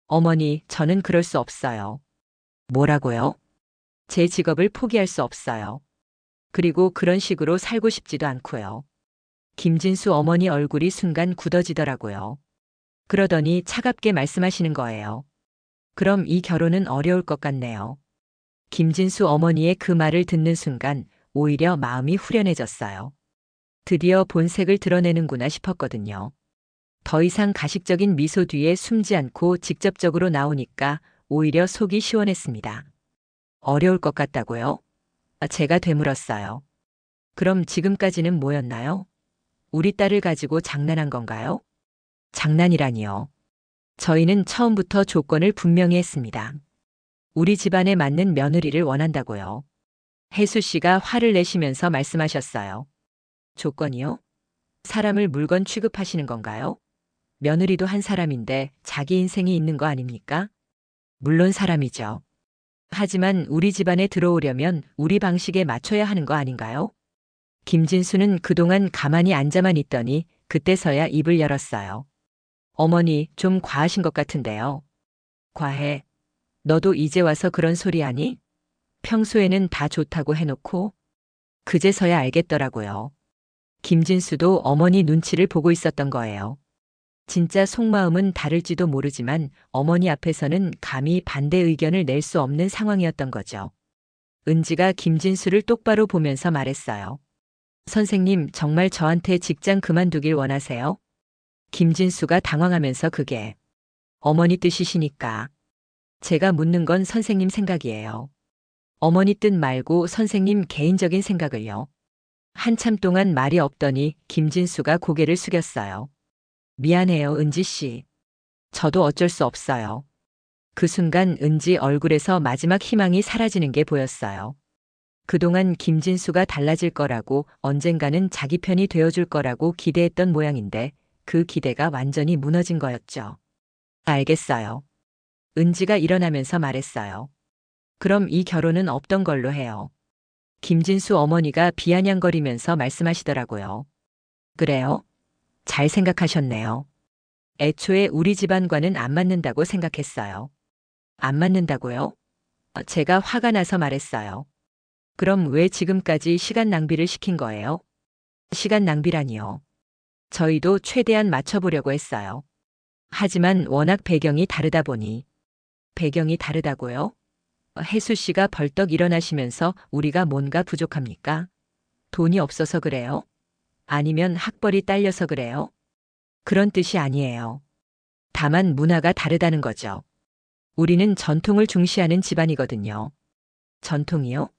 어머니, 저는 그럴 수 없어요. 뭐라고요? 제 직업을 포기할 수 없어요. 그리고 그런 식으로 살고 싶지도 않고요. 김진수 어머니 얼굴이 순간 굳어지더라고요. 그러더니 차갑게 말씀하시는 거예요. 그럼 이 결혼은 어려울 것 같네요. 김진수 어머니의 그 말을 듣는 순간 오히려 마음이 후련해졌어요. 드디어 본색을 드러내는구나 싶었거든요. 더 이상 가식적인 미소 뒤에 숨지 않고 직접적으로 나오니까 오히려 속이 시원했습니다. 어려울 것 같다고요? 제가 되물었어요. 그럼 지금까지는 뭐였나요? 우리 딸을 가지고 장난한 건가요? 장난이라니요. 저희는 처음부터 조건을 분명히 했습니다. 우리 집안에 맞는 며느리를 원한다고요. 혜수 씨가 화를 내시면서 말씀하셨어요. 조건이요? 사람을 물건 취급하시는 건가요? 며느리도 한 사람인데 자기 인생이 있는 거 아닙니까? 물론 사람이죠. 하지만 우리 집안에 들어오려면 우리 방식에 맞춰야 하는 거 아닌가요? 김진수는 그동안 가만히 앉아만 있더니 그때서야 입을 열었어요. 어머니, 좀 과하신 것 같은데요. 과해. 너도 이제 와서 그런 소리 하니? 평소에는 다 좋다고 해놓고? 그제서야 알겠더라고요. 김진수도 어머니 눈치를 보고 있었던 거예요. 진짜 속마음은 다를지도 모르지만 어머니 앞에서는 감히 반대 의견을 낼 수 없는 상황이었던 거죠. 은지가 김진수를 똑바로 보면서 말했어요. 선생님, 정말 저한테 직장 그만두길 원하세요? 김진수가 당황하면서 그게 어머니 뜻이시니까. 제가 묻는 건 선생님 생각이에요. 어머니 뜻 말고 선생님 개인적인 생각을요. 한참 동안 말이 없더니 김진수가 고개를 숙였어요. 미안해요, 은지 씨. 저도 어쩔 수 없어요. 그 순간 은지 얼굴에서 마지막 희망이 사라지는 게 보였어요. 그동안 김진수가 달라질 거라고, 언젠가는 자기 편이 되어줄 거라고 기대했던 모양인데 그 기대가 완전히 무너진 거였죠. 알겠어요. 은지가 일어나면서 말했어요. 그럼 이 결혼은 없던 걸로 해요. 김진수 어머니가 비아냥거리면서 말씀하시더라고요. 그래요? 잘 생각하셨네요. 애초에 우리 집안과는 안 맞는다고 생각했어요. 안 맞는다고요? 제가 화가 나서 말했어요. 그럼 왜 지금까지 시간 낭비를 시킨 거예요? 시간 낭비라니요. 저희도 최대한 맞춰보려고 했어요. 하지만 워낙 배경이 다르다 보니. 배경이 다르다고요? 혜수 씨가 벌떡 일어나시면서 우리가 뭔가 부족합니까? 돈이 없어서 그래요? 아니면 학벌이 딸려서 그래요? 그런 뜻이 아니에요. 다만 문화가 다르다는 거죠. 우리는 전통을 중시하는 집안이거든요. 전통이요?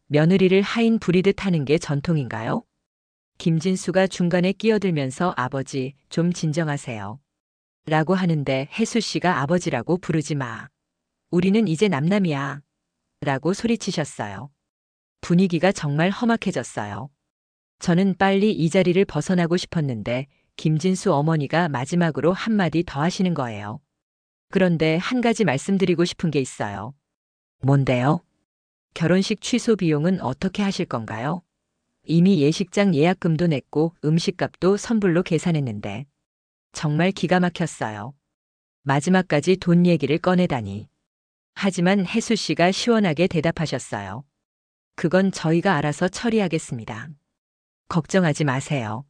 며느리를 하인 부리듯 하는 게 전통인가요? 김진수가 중간에 끼어들면서 아버지, 좀 진정하세요. 라고 하는데 혜수 씨가 아버지라고 부르지 마. 우리는 이제 남남이야. 라고 소리치셨어요. 분위기가 정말 험악해졌어요. 저는 빨리 이 자리를 벗어나고 싶었는데 김진수 어머니가 마지막으로 한마디 더 하시는 거예요. 그런데 한 가지 말씀드리고 싶은 게 있어요. 뭔데요? 결혼식 취소 비용은 어떻게 하실 건가요? 이미 예식장 예약금도 냈고 음식값도 선불로 계산했는데. 정말 기가 막혔어요. 마지막까지 돈 얘기를 꺼내다니. 하지만 혜수 씨가 시원하게 대답하셨어요. 그건 저희가 알아서 처리하겠습니다. 걱정하지 마세요.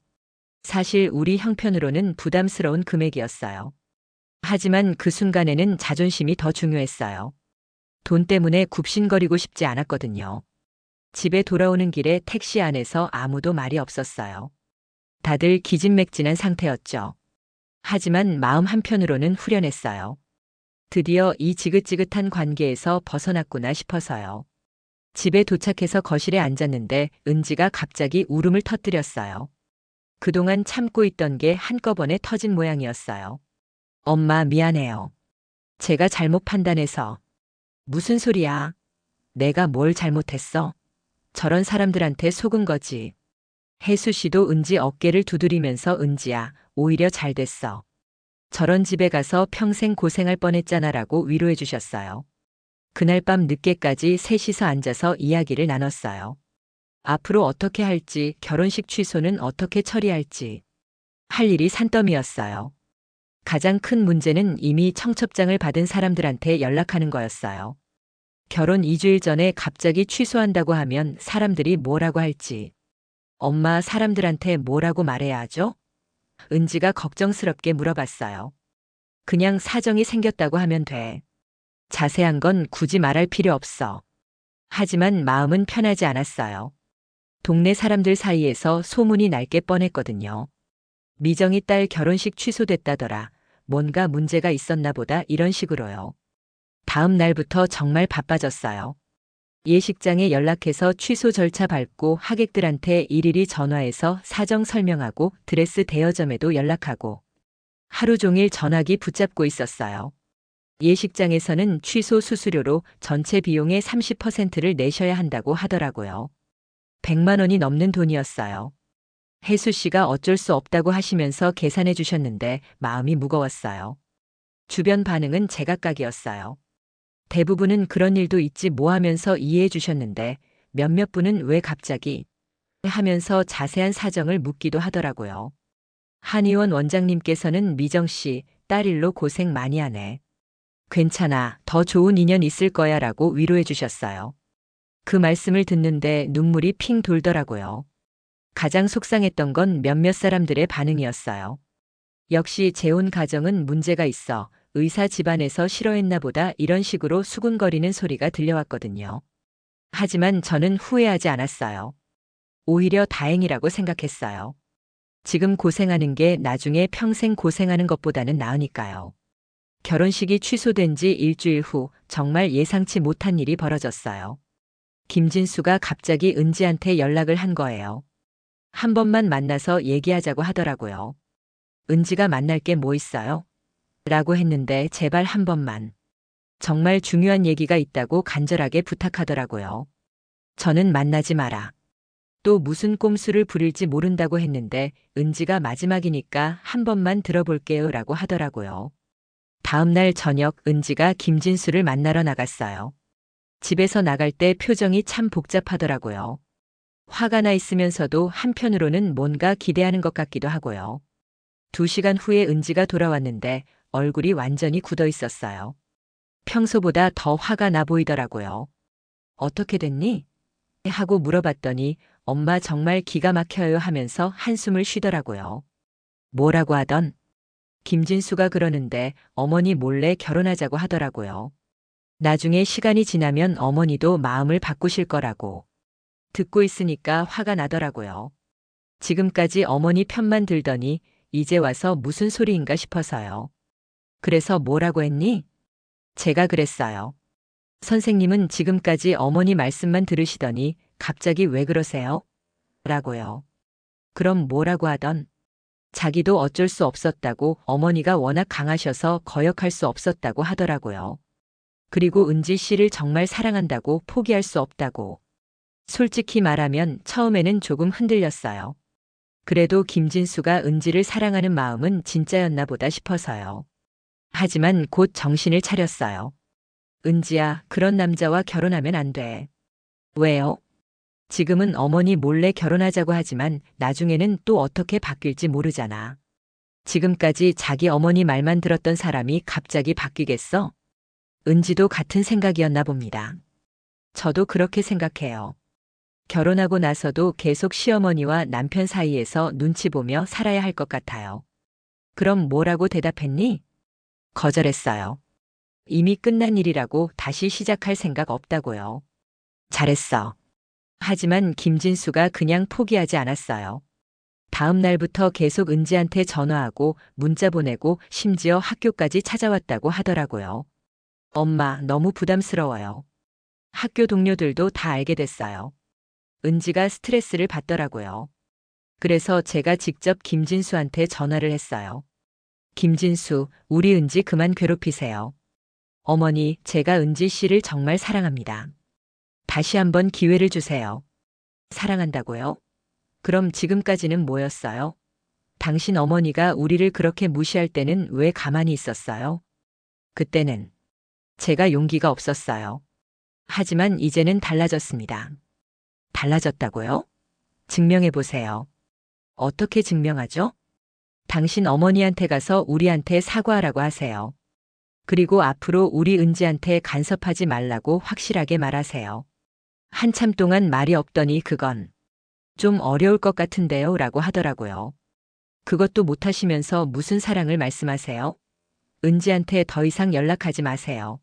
사실 우리 형편으로는 부담스러운 금액이었어요. 하지만 그 순간에는 자존심이 더 중요했어요. 돈 때문에 굽신거리고 싶지 않았거든요. 집에 돌아오는 길에 택시 안에서 아무도 말이 없었어요. 다들 기진맥진한 상태였죠. 하지만 마음 한편으로는 후련했어요. 드디어 이 지긋지긋한 관계에서 벗어났구나 싶어서요. 집에 도착해서 거실에 앉았는데 은지가 갑자기 울음을 터뜨렸어요. 그동안 참고 있던 게 한꺼번에 터진 모양이었어요. 엄마, 미안해요. 제가 잘못 판단해서. 무슨 소리야? 내가 뭘 잘못했어? 저런 사람들한테 속은 거지. 혜수 씨도 은지 어깨를 두드리면서 은지야, 오히려 잘 됐어. 저런 집에 가서 평생 고생할 뻔했잖아라고 위로해 주셨어요. 그날 밤 늦게까지 셋이서 앉아서 이야기를 나눴어요. 앞으로 어떻게 할지, 결혼식 취소는 어떻게 처리할지. 할 일이 산더미였어요. 가장 큰 문제는 이미 청첩장을 받은 사람들한테 연락하는 거였어요. 결혼 2주일 전에 갑자기 취소한다고 하면 사람들이 뭐라고 할지. 엄마, 사람들한테 뭐라고 말해야 하죠? 은지가 걱정스럽게 물어봤어요. 그냥 사정이 생겼다고 하면 돼. 자세한 건 굳이 말할 필요 없어. 하지만 마음은 편하지 않았어요. 동네 사람들 사이에서 소문이 날 게 뻔했거든요. 미정이 딸 결혼식 취소됐다더라. 뭔가 문제가 있었나 보다, 이런 식으로요. 다음 날부터 정말 바빠졌어요. 예식장에 연락해서 취소 절차 밟고 하객들한테 일일이 전화해서 사정 설명하고 드레스 대여점에도 연락하고 하루 종일 전화기 붙잡고 있었어요. 예식장에서는 취소 수수료로 전체 비용의 30%를 내셔야 한다고 하더라고요. 100만 원이 넘는 돈이었어요. 혜수 씨가 어쩔 수 없다고 하시면서 계산해 주셨는데 마음이 무거웠어요. 주변 반응은 제각각이었어요. 대부분은 그런 일도 있지 뭐 하면서 이해해 주셨는데 몇몇 분은 왜 갑자기 하면서 자세한 사정을 묻기도 하더라고요. 한의원 원장님께서는 미정 씨, 딸 일로 고생 많이 하네. 괜찮아, 더 좋은 인연 있을 거야 라고 위로해 주셨어요. 그 말씀을 듣는데 눈물이 핑 돌더라고요. 가장 속상했던 건 몇몇 사람들의 반응이었어요. 역시 재혼 가정은 문제가 있어 의사 집안에서 싫어했나 보다 이런 식으로 수군거리는 소리가 들려왔거든요. 하지만 저는 후회하지 않았어요. 오히려 다행이라고 생각했어요. 지금 고생하는 게 나중에 평생 고생하는 것보다는 나으니까요. 결혼식이 취소된 지 일주일 후 정말 예상치 못한 일이 벌어졌어요. 김진수가 갑자기 은지한테 연락을 한 거예요. 한 번만 만나서 얘기하자고 하더라고요. 은지가 만날 게 뭐 있어요? 라고 했는데 제발 한 번만. 정말 중요한 얘기가 있다고 간절하게 부탁하더라고요. 저는 만나지 마라. 또 무슨 꼼수를 부릴지 모른다고 했는데 은지가 마지막이니까 한 번만 들어볼게요 라고 하더라고요. 다음 날 저녁 은지가 김진수를 만나러 나갔어요. 집에서 나갈 때 표정이 참 복잡하더라고요. 화가 나 있으면서도 한편으로는 뭔가 기대하는 것 같기도 하고요. 2시간 후에 은지가 돌아왔는데 얼굴이 완전히 굳어 있었어요. 평소보다 더 화가 나 보이더라고요. 어떻게 됐니? 하고 물어봤더니 엄마 정말 기가 막혀요 하면서 한숨을 쉬더라고요. 뭐라고 하던? 김진수가 그러는데 어머니 몰래 결혼하자고 하더라고요. 나중에 시간이 지나면 어머니도 마음을 바꾸실 거라고. 듣고 있으니까 화가 나더라고요. 지금까지 어머니 편만 들더니 이제 와서 무슨 소리인가 싶어서요. 그래서 뭐라고 했니? 제가 그랬어요. 선생님은 지금까지 어머니 말씀만 들으시더니 갑자기 왜 그러세요? 라고요. 그럼 뭐라고 하던? 자기도 어쩔 수 없었다고 어머니가 워낙 강하셔서 거역할 수 없었다고 하더라고요. 그리고 은지 씨를 정말 사랑한다고 포기할 수 없다고. 솔직히 말하면 처음에는 조금 흔들렸어요. 그래도 김진수가 은지를 사랑하는 마음은 진짜였나 보다 싶어서요. 하지만 곧 정신을 차렸어요. 은지야, 그런 남자와 결혼하면 안 돼. 왜요? 지금은 어머니 몰래 결혼하자고 하지만 나중에는 또 어떻게 바뀔지 모르잖아. 지금까지 자기 어머니 말만 들었던 사람이 갑자기 바뀌겠어? 은지도 같은 생각이었나 봅니다. 저도 그렇게 생각해요. 결혼하고 나서도 계속 시어머니와 남편 사이에서 눈치 보며 살아야 할 것 같아요. 그럼 뭐라고 대답했니? 거절했어요. 이미 끝난 일이라고 다시 시작할 생각 없다고요. 잘했어. 하지만 김진수가 그냥 포기하지 않았어요. 다음 날부터 계속 은지한테 전화하고 문자 보내고 심지어 학교까지 찾아왔다고 하더라고요. 엄마, 너무 부담스러워요. 학교 동료들도 다 알게 됐어요. 은지가 스트레스를 받더라고요. 그래서 제가 직접 김진수한테 전화를 했어요. 김진수, 우리 은지 그만 괴롭히세요. 어머니, 제가 은지 씨를 정말 사랑합니다. 다시 한번 기회를 주세요. 사랑한다고요? 그럼 지금까지는 뭐였어요? 당신 어머니가 우리를 그렇게 무시할 때는 왜 가만히 있었어요? 그때는 제가 용기가 없었어요. 하지만 이제는 달라졌습니다. 달라졌다고요? 증명해 보세요. 어떻게 증명하죠? 당신 어머니한테 가서 우리한테 사과하라고 하세요. 그리고 앞으로 우리 은지한테 간섭하지 말라고 확실하게 말하세요. 한참 동안 말이 없더니 그건 좀 어려울 것 같은데요 라고 하더라고요. 그것도 못하시면서 무슨 사랑을 말씀하세요? 은지한테 더 이상 연락하지 마세요.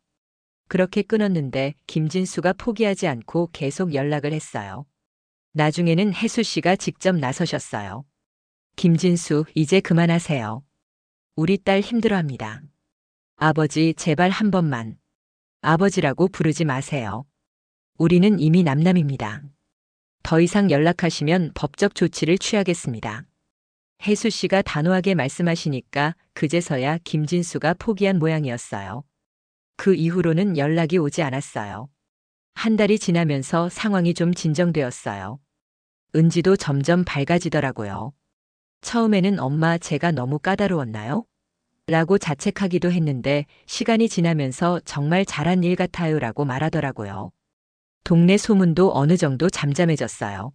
그렇게 끊었는데 김진수가 포기하지 않고 계속 연락을 했어요. 나중에는 혜수 씨가 직접 나서셨어요. 김진수, 이제 그만하세요. 우리 딸 힘들어합니다. 아버지, 제발 한 번만. 아버지라고 부르지 마세요. 우리는 이미 남남입니다. 더 이상 연락하시면 법적 조치를 취하겠습니다. 혜수 씨가 단호하게 말씀하시니까 그제서야 김진수가 포기한 모양이었어요. 그 이후로는 연락이 오지 않았어요. 한 달이 지나면서 상황이 좀 진정되었어요. 은지도 점점 밝아지더라고요. 처음에는 엄마 제가 너무 까다로웠나요? 라고 자책하기도 했는데 시간이 지나면서 정말 잘한 일 같아요 라고 말하더라고요. 동네 소문도 어느 정도 잠잠해졌어요.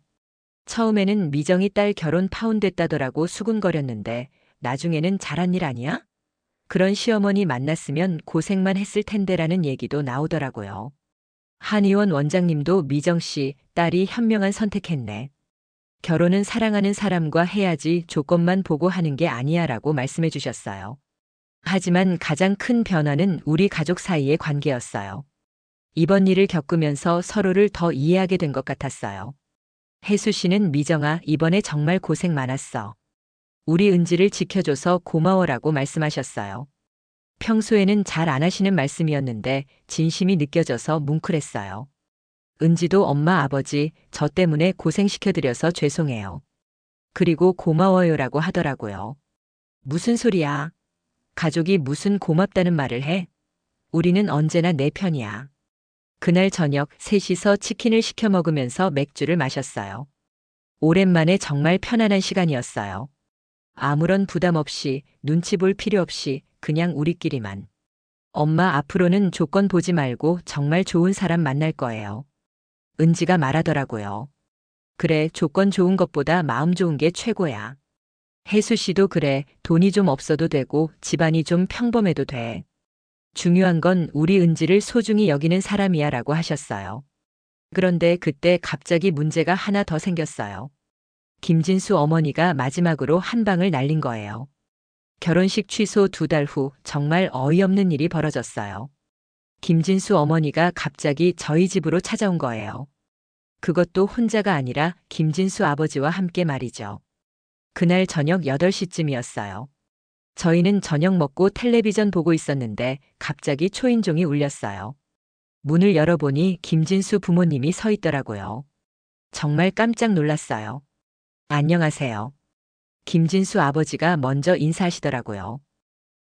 처음에는 미정이 딸 결혼 파혼됐다더라고 수군거렸는데 나중에는 잘한 일 아니야? 그런 시어머니 만났으면 고생만 했을 텐데라는 얘기도 나오더라고요. 한의원 원장님도 미정 씨 딸이 현명한 선택했네. 결혼은 사랑하는 사람과 해야지 조건만 보고 하는 게 아니야 라고 말씀해 주셨어요. 하지만 가장 큰 변화는 우리 가족 사이의 관계였어요. 이번 일을 겪으면서 서로를 더 이해하게 된 것 같았어요. 혜수 씨는 미정아, 이번에 정말 고생 많았어. 우리 은지를 지켜줘서 고마워라고 말씀하셨어요. 평소에는 잘 안 하시는 말씀이었는데 진심이 느껴져서 뭉클했어요. 은지도 엄마 아버지 저 때문에 고생시켜드려서 죄송해요. 그리고 고마워요라고 하더라고요. 무슨 소리야? 가족이 무슨 고맙다는 말을 해? 우리는 언제나 내 편이야. 그날 저녁 셋이서 치킨을 시켜 먹으면서 맥주를 마셨어요. 오랜만에 정말 편안한 시간이었어요. 아무런 부담 없이 눈치 볼 필요 없이 그냥 우리끼리만. 엄마 앞으로는 조건 보지 말고 정말 좋은 사람 만날 거예요. 은지가 말하더라고요. 그래, 조건 좋은 것보다 마음 좋은 게 최고야. 혜수 씨도 그래, 돈이 좀 없어도 되고 집안이 좀 평범해도 돼. 중요한 건 우리 은지를 소중히 여기는 사람이야 라고 하셨어요. 그런데 그때 갑자기 문제가 하나 더 생겼어요. 김진수 어머니가 마지막으로 한 방을 날린 거예요. 결혼식 취소 2달 후 정말 어이없는 일이 벌어졌어요. 김진수 어머니가 갑자기 저희 집으로 찾아온 거예요. 그것도 혼자가 아니라 김진수 아버지와 함께 말이죠. 그날 저녁 8시쯤이었어요. 저희는 저녁 먹고 텔레비전 보고 있었는데 갑자기 초인종이 울렸어요. 문을 열어보니 김진수 부모님이 서 있더라고요. 정말 깜짝 놀랐어요. 안녕하세요. 김진수 아버지가 먼저 인사하시더라고요.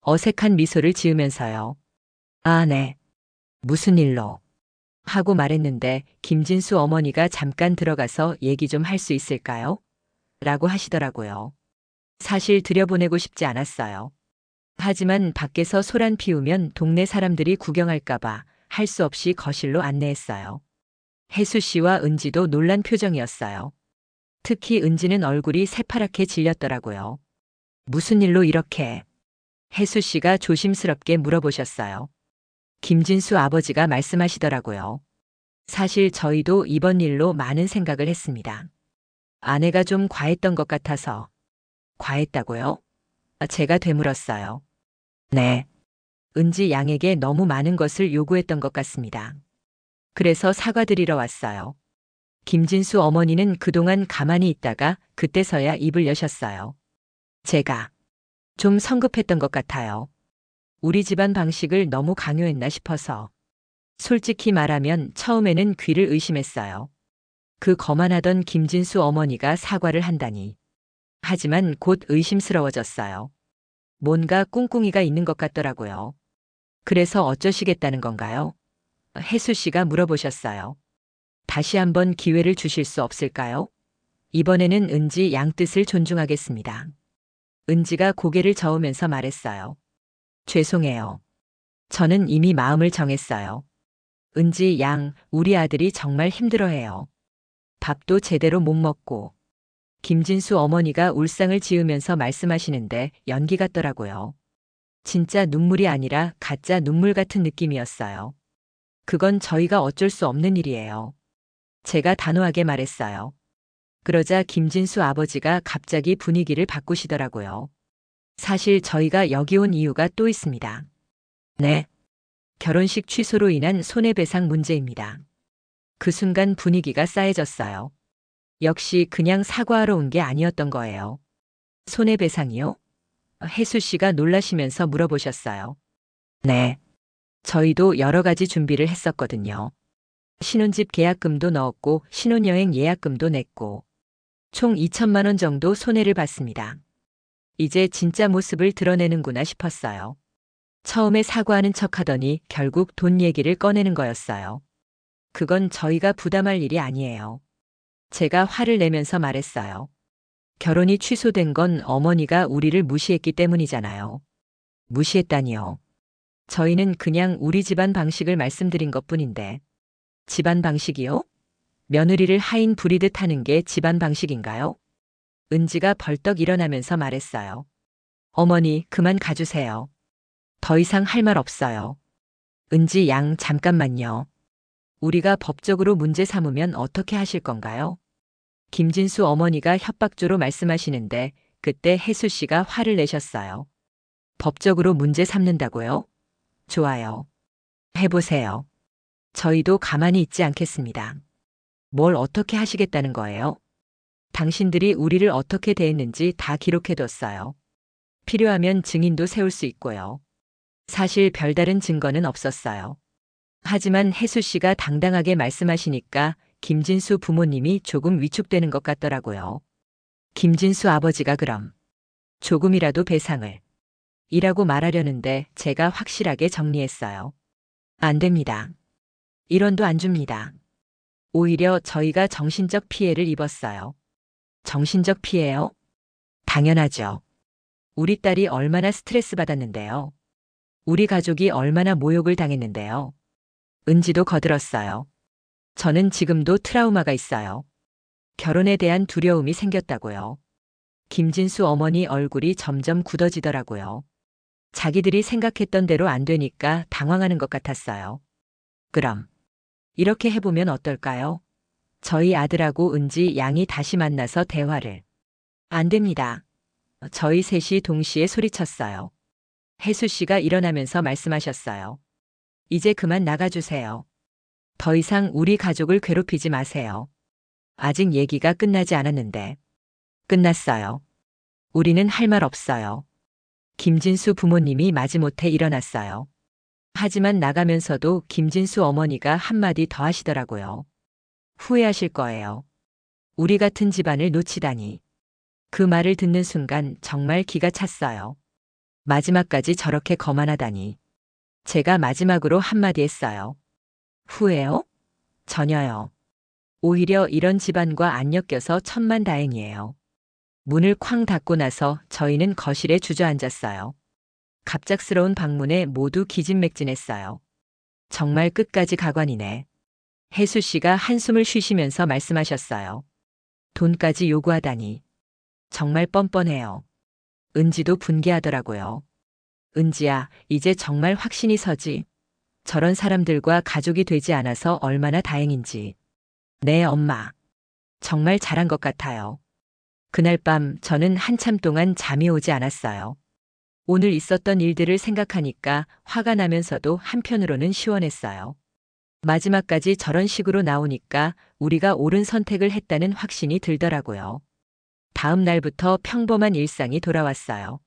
어색한 미소를 지으면서요. 아, 네. 무슨 일로? 하고 말했는데 김진수 어머니가 잠깐 들어가서 얘기 좀 할 수 있을까요? 라고 하시더라고요. 사실 들여보내고 싶지 않았어요. 하지만 밖에서 소란 피우면 동네 사람들이 구경할까봐 할 수 없이 거실로 안내했어요. 혜수 씨와 은지도 놀란 표정이었어요. 특히 은지는 얼굴이 새파랗게 질렸더라고요. 무슨 일로 이렇게? 혜수 씨가 조심스럽게 물어보셨어요. 김진수 아버지가 말씀하시더라고요. 사실 저희도 이번 일로 많은 생각을 했습니다. 아내가 좀 과했던 것 같아서. 과했다고요? 제가 되물었어요. 네. 은지 양에게 너무 많은 것을 요구했던 것 같습니다. 그래서 사과드리러 왔어요. 김진수 어머니는 그동안 가만히 있다가 그때서야 입을 여셨어요. 제가 좀 성급했던 것 같아요. 우리 집안 방식을 너무 강요했나 싶어서. 솔직히 말하면 처음에는 귀를 의심했어요. 그 거만하던 김진수 어머니가 사과를 한다니. 하지만 곧 의심스러워졌어요. 뭔가 꿍꿍이가 있는 것 같더라고요. 그래서 어쩌시겠다는 건가요? 혜수 씨가 물어보셨어요. 다시 한번 기회를 주실 수 없을까요? 이번에는 은지 양 뜻을 존중하겠습니다. 은지가 고개를 저으면서 말했어요. 죄송해요. 저는 이미 마음을 정했어요. 은지 양, 우리 아들이 정말 힘들어해요. 밥도 제대로 못 먹고. 김진수 어머니가 울상을 지으면서 말씀하시는데 연기 같더라고요. 진짜 눈물이 아니라 가짜 눈물 같은 느낌이었어요. 그건 저희가 어쩔 수 없는 일이에요. 제가 단호하게 말했어요. 그러자 김진수 아버지가 갑자기 분위기를 바꾸시더라고요. 사실 저희가 여기 온 이유가 또 있습니다. 네. 결혼식 취소로 인한 손해배상 문제입니다. 그 순간 분위기가 싸해졌어요. 역시 그냥 사과하러 온 게 아니었던 거예요. 손해배상이요? 혜수 씨가 놀라시면서 물어보셨어요. 네. 저희도 여러 가지 준비를 했었거든요. 신혼집 계약금도 넣었고 신혼여행 예약금도 냈고 총 2천만 원 정도 손해를 봤습니다. 이제 진짜 모습을 드러내는구나 싶었어요. 처음에 사과하는 척하더니 결국 돈 얘기를 꺼내는 거였어요. 그건 저희가 부담할 일이 아니에요. 제가 화를 내면서 말했어요. 결혼이 취소된 건 어머니가 우리를 무시했기 때문이잖아요. 무시했다니요. 저희는 그냥 우리 집안 방식을 말씀드린 것뿐인데. 집안 방식이요? 며느리를 하인 부리듯 하는 게 집안 방식인가요? 은지가 벌떡 일어나면서 말했어요. 어머니, 그만 가주세요. 더 이상 할 말 없어요. 은지 양, 잠깐만요. 우리가 법적으로 문제 삼으면 어떻게 하실 건가요? 김진수 어머니가 협박조로 말씀하시는데 그때 혜수 씨가 화를 내셨어요. 법적으로 문제 삼는다고요? 좋아요. 해보세요. 저희도 가만히 있지 않겠습니다. 뭘 어떻게 하시겠다는 거예요? 당신들이 우리를 어떻게 대했는지 다 기록해뒀어요. 필요하면 증인도 세울 수 있고요. 사실 별다른 증거는 없었어요. 하지만 혜수 씨가 당당하게 말씀하시니까 김진수 부모님이 조금 위축되는 것 같더라고요. 김진수 아버지가 그럼 조금이라도 배상을 이라고 말하려는데 제가 확실하게 정리했어요. 안 됩니다. 1원도 안 줍니다. 오히려 저희가 정신적 피해를 입었어요. 정신적 피해요? 당연하죠. 우리 딸이 얼마나 스트레스 받았는데요. 우리 가족이 얼마나 모욕을 당했는데요. 은지도 거들었어요. 저는 지금도 트라우마가 있어요. 결혼에 대한 두려움이 생겼다고요. 김진수 어머니 얼굴이 점점 굳어지더라고요. 자기들이 생각했던 대로 안 되니까 당황하는 것 같았어요. 그럼 이렇게 해보면 어떨까요? 저희 아들하고 은지 양이 다시 만나서 대화를. 안 됩니다. 저희 셋이 동시에 소리쳤어요. 혜수 씨가 일어나면서 말씀하셨어요. 이제 그만 나가주세요. 더 이상 우리 가족을 괴롭히지 마세요. 아직 얘기가 끝나지 않았는데. 끝났어요. 우리는 할 말 없어요. 김진수 부모님이 마지못해 일어났어요. 하지만 나가면서도 김진수 어머니가 한마디 더 하시더라고요. 후회하실 거예요. 우리 같은 집안을 놓치다니. 그 말을 듣는 순간 정말 기가 찼어요. 마지막까지 저렇게 거만하다니. 제가 마지막으로 한마디 했어요. 후회요? 전혀요. 오히려 이런 집안과 안 엮여서 천만다행이에요. 문을 쾅 닫고 나서 저희는 거실에 주저앉았어요. 갑작스러운 방문에 모두 기진맥진했어요. 정말 끝까지 가관이네. 혜수 씨가 한숨을 쉬시면서 말씀하셨어요. 돈까지 요구하다니. 정말 뻔뻔해요. 은지도 분개하더라고요. 은지야, 이제 정말 확신이 서지. 저런 사람들과 가족이 되지 않아서 얼마나 다행인지. 네, 엄마. 정말 잘한 것 같아요. 그날 밤 저는 한참 동안 잠이 오지 않았어요. 오늘 있었던 일들을 생각하니까 화가 나면서도 한편으로는 시원했어요. 마지막까지 저런 식으로 나오니까 우리가 옳은 선택을 했다는 확신이 들더라고요. 다음 날부터 평범한 일상이 돌아왔어요.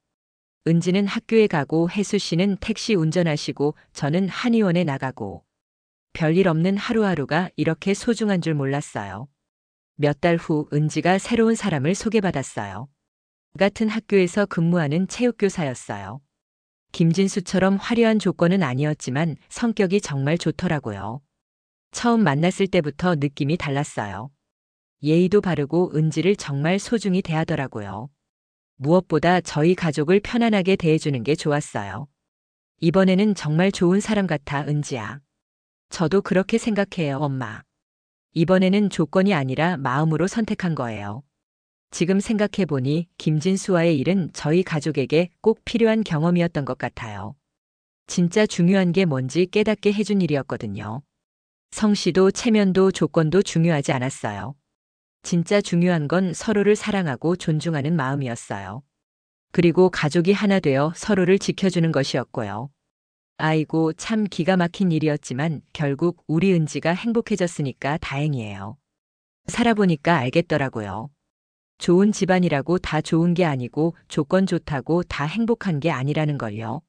은지는 학교에 가고 혜수 씨는 택시 운전하시고 저는 한의원에 나가고. 별일 없는 하루하루가 이렇게 소중한 줄 몰랐어요. 몇 달 후 은지가 새로운 사람을 소개받았어요. 같은 학교에서 근무하는 체육교사였어요. 김진수처럼 화려한 조건은 아니었지만 성격이 정말 좋더라고요. 처음 만났을 때부터 느낌이 달랐어요. 예의도 바르고 은지를 정말 소중히 대하더라고요. 무엇보다 저희 가족을 편안하게 대해주는 게 좋았어요. 이번에는 정말 좋은 사람 같아, 은지야. 저도 그렇게 생각해요, 엄마. 이번에는 조건이 아니라 마음으로 선택한 거예요. 지금 생각해보니 김진수와의 일은 저희 가족에게 꼭 필요한 경험이었던 것 같아요. 진짜 중요한 게 뭔지 깨닫게 해준 일이었거든요. 성씨도 체면도 조건도 중요하지 않았어요. 진짜 중요한 건 서로를 사랑하고 존중하는 마음이었어요. 그리고 가족이 하나 되어 서로를 지켜주는 것이었고요. 아이고, 참 기가 막힌 일이었지만 결국 우리 은지가 행복해졌으니까 다행이에요. 살아보니까 알겠더라고요. 좋은 집안이라고 다 좋은 게 아니고 조건 좋다고 다 행복한 게 아니라는 걸요.